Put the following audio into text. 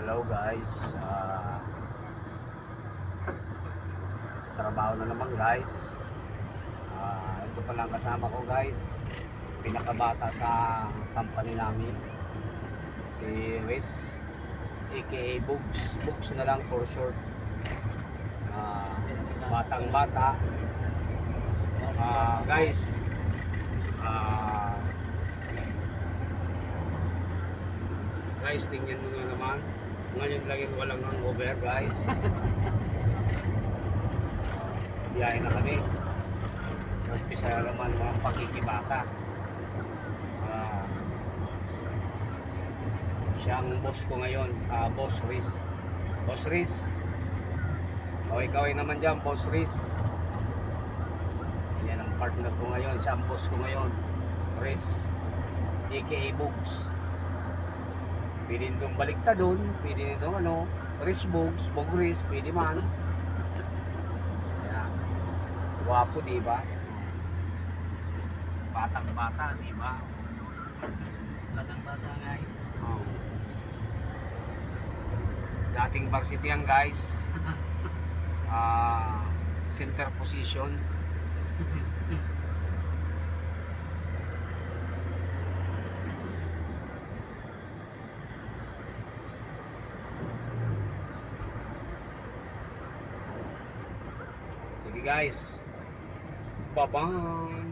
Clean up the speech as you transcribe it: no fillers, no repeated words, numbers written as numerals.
Hello guys, trabaho na naman guys. Ito pa lang kasama ko guys, pinakabata sa company namin, si Wes aka Bugs. Bugs na lang for short. Batang bata. Guys, guys, tingnan mo nga naman. Ngayon lang yung walang hangover guys. Biyahe na kami. Umpisa na naman mga pakikibaka. Siyang boss ko ngayon, Boss Riz. Boss Riz. O ikaw ay naman dyan, Boss Riz. Yan ang partner ko ngayon, siya ang boss ko ngayon. Riz, aka Bugs. Pwede nitong baliktad doon, pwede nitong Riz Bugs, Bog Riz, pwede man. Ayan. Wapo, diba? Batang bata, diba? Batang bata nga eh. Oh. Dating varsity yan guys. Center position. Sige guys, bye bye.